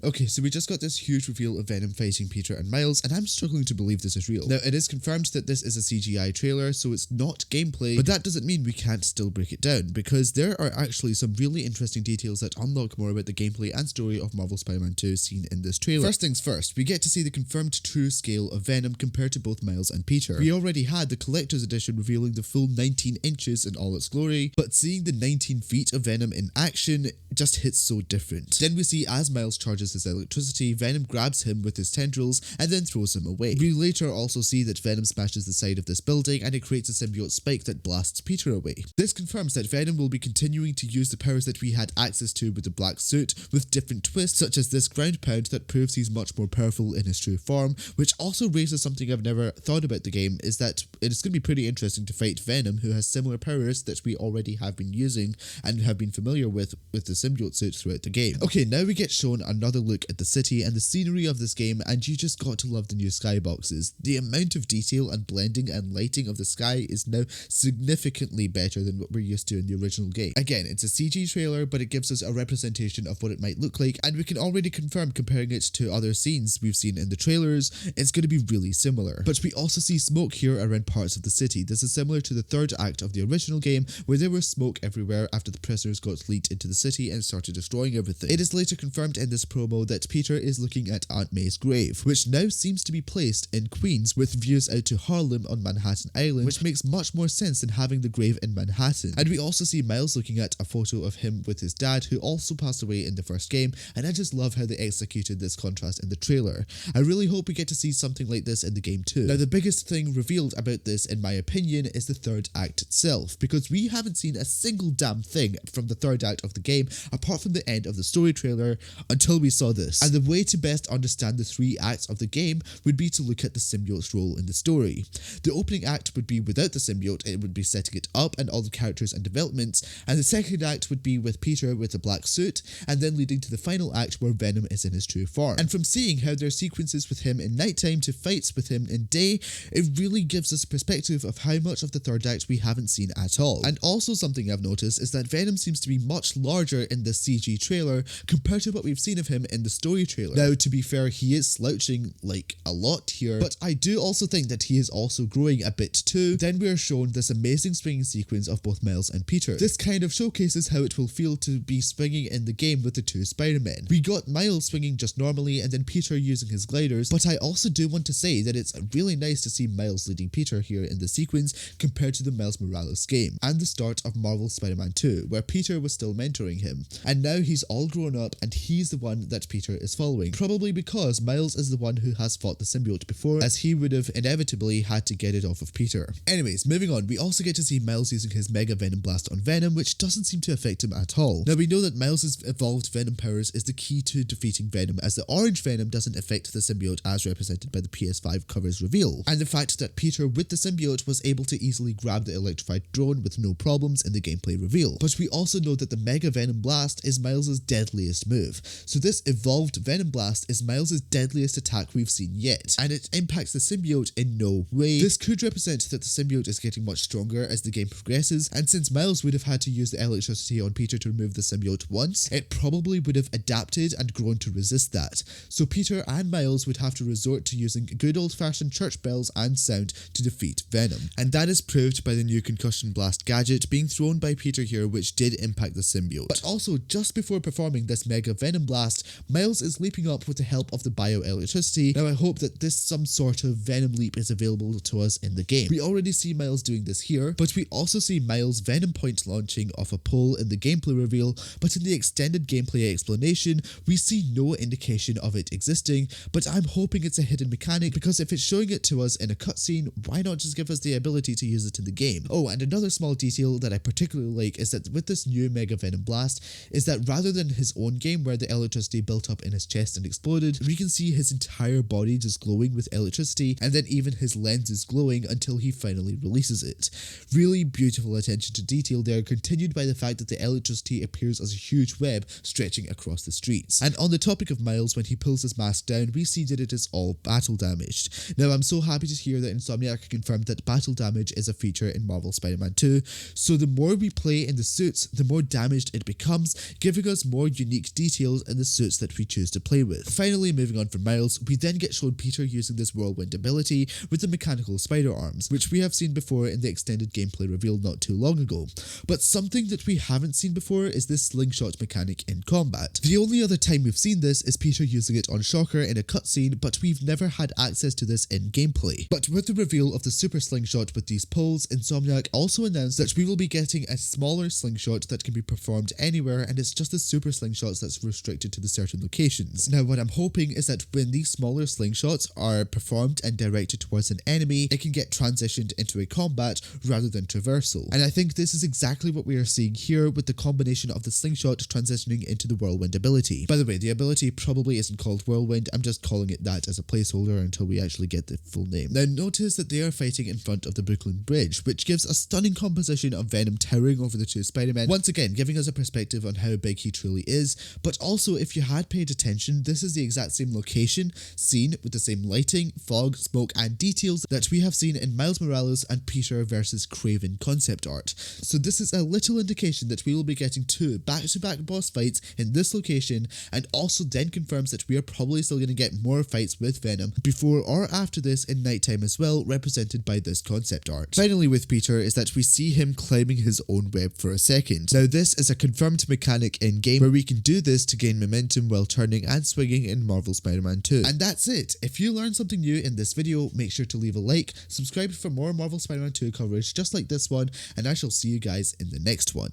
Okay, so we just got this huge reveal of Venom fighting Peter and Miles, and I'm struggling to believe this is real. Now, it is confirmed that this is a CGI trailer, so it's not gameplay, but that doesn't mean we can't still break it down, because there are actually some really interesting details that unlock more about the gameplay and story of Marvel Spider-Man 2 seen in this trailer. First things first, we get to see the confirmed true scale of Venom compared to both Miles and Peter. We already had the collector's edition revealing the full 19 inches in all its glory, but seeing the 19 feet of Venom in action just hits so different. Then we see as Miles charges his electricity, Venom grabs him with his tendrils and then throws him away. We later also see that Venom smashes the side of this building and it creates a symbiote spike that blasts Peter away. This confirms that Venom will be continuing to use the powers that we had access to with the black suit, with different twists such as this ground pound that proves he's much more powerful in his true form, which also raises something I've never thought about the game, is that it's going to be pretty interesting to fight Venom, who has similar powers that we already have been using and have been familiar with the symbiote suit throughout the game. Okay, now we get shown another look at the city and the scenery of this game, and you just got to love the new skyboxes. The amount of detail and blending and lighting of the sky is now significantly better than what we're used to in the original game. Again, it's a CG trailer, but it gives us a representation of what it might look like, and we can already confirm, comparing it to other scenes we've seen in the trailers, it's going to be really similar. But we also see smoke here around parts of the city. This is similar to the third act of the original game, where there was smoke everywhere after the prisoners got leaked into the city and started destroying everything. It is later confirmed in this promo that Peter is looking at Aunt May's grave, which now seems to be placed in Queens with views out to Harlem on Manhattan Island, which makes much more sense than having the grave in Manhattan. And we also see Miles looking at a photo of him with his dad, who also passed away in the first game, and I just love how they executed this contrast in the trailer. I really hope we get to see something like this in the game too. Now, the biggest thing revealed about this, in my opinion, is the third act itself, because we haven't seen a single damn thing from the third act of the game, apart from the end of the story trailer, until we saw this. And the way to best understand the three acts of the game would be to look at the symbiote's role in the story. The opening act would be without the symbiote, it would be setting it up and all the characters and developments, and the second act would be with Peter with the black suit, and then leading to the final act where Venom is in his true form. And from seeing how there are sequences with him in nighttime to fights with him in day, it really gives us a perspective of how much of the third act we haven't seen at all. And also something I've noticed is that Venom seems to be much larger in the CG trailer compared to what we've seen of him in the story trailer. Now, to be fair, he is slouching like a lot here, but I do also think that he is also growing a bit too. Then we are shown this amazing swinging sequence of both Miles and Peter. This kind of showcases how it will feel to be swinging in the game with the two Spider-Men. We got Miles swinging just normally and then Peter using his gliders, but I also do want to say that it's really nice to see Miles leading Peter here in the sequence compared to the Miles Morales game and the start of Marvel Spider-Man 2, where Peter was still mentoring him. And now he's all grown up and he's the one that Peter is following, probably because Miles is the one who has fought the symbiote before, as he would have inevitably had to get it off of Peter. Anyways, moving on, we also get to see Miles using his Mega Venom Blast on Venom, which doesn't seem to affect him at all. Now, we know that Miles' evolved Venom powers is the key to defeating Venom, as the orange Venom doesn't affect the symbiote as represented by the PS5 cover's reveal, and the fact that Peter with the symbiote was able to easily grab the electrified drone with no problems in the gameplay reveal. But we also know that the Mega Venom Blast is Miles' deadliest move, so this evolved Venom Blast is Miles' deadliest attack we've seen yet, and it impacts the symbiote in no way. This could represent that the symbiote is getting much stronger as the game progresses, and since Miles would have had to use the electricity on Peter to remove the symbiote once, it probably would have adapted and grown to resist that. So Peter and Miles would have to resort to using good old-fashioned church bells and sound to defeat Venom. And that is proved by the new concussion blast gadget being thrown by Peter here, which did impact the symbiote. But also, just before performing this Mega Venom Blast, Miles is leaping up with the help of the bioelectricity. Now I hope that this some sort of Venom leap is available to us in the game. We already see Miles doing this here, but we also see Miles Venom Point launching off a pole in the gameplay reveal, but in the extended gameplay explanation, we see no indication of it existing, but I'm hoping it's a hidden mechanic, because if it's showing it to us in a cutscene, why not just give us the ability to use it in the game? Oh, and another small detail that I particularly like is that with this new Mega Venom Blast, is that rather than his own game where the electricity built up in his chest and exploded, we can see his entire body just glowing with electricity, and then even his lens is glowing until he finally releases it. Really beautiful attention to detail there, continued by the fact that the electricity appears as a huge web stretching across the streets. And on the topic of Miles, when he pulls his mask down, we see that it is all battle damaged. Now, I'm so happy to hear that Insomniac confirmed that battle damage is a feature in Marvel Spider-Man 2, so the more we play in the suits, the more damaged it becomes, giving us more unique details in the suit suits that we choose to play with. Finally, moving on from Miles, we then get shown Peter using this whirlwind ability with the mechanical spider arms, which we have seen before in the extended gameplay reveal not too long ago. But something that we haven't seen before is this slingshot mechanic in combat. The only other time we've seen this is Peter using it on Shocker in a cutscene, but we've never had access to this in gameplay. But with the reveal of the super slingshot with these poles, Insomniac also announced that we will be getting a smaller slingshot that can be performed anywhere, and it's just the super slingshots that's restricted to the certain locations. Now, what I'm hoping is that when these smaller slingshots are performed and directed towards an enemy, it can get transitioned into a combat rather than traversal. And I think this is exactly what we are seeing here with the combination of the slingshot transitioning into the whirlwind ability. By the way, the ability probably isn't called whirlwind, I'm just calling it that as a placeholder until we actually get the full name. Now notice that they are fighting in front of the Brooklyn Bridge, which gives a stunning composition of Venom towering over the two Spider-Men, once again giving us a perspective on how big he truly is. But also, if you had paid attention, this is the exact same location, scene with the same lighting, fog, smoke and details that we have seen in Miles Morales and Peter vs. Kraven concept art. So this is a little indication that we will be getting two back-to-back boss fights in this location, and also then confirms that we are probably still going to get more fights with Venom before or after this in nighttime as well, represented by this concept art. Finally with Peter is that we see him climbing his own web for a second. Now this is a confirmed mechanic in game where we can do this to gain momentum while turning and swinging in Marvel Spider-Man 2. And that's it. If you learned something new in this video, make sure to leave a like, subscribe for more Marvel Spider-Man 2 coverage just like this one, and I shall see you guys in the next one.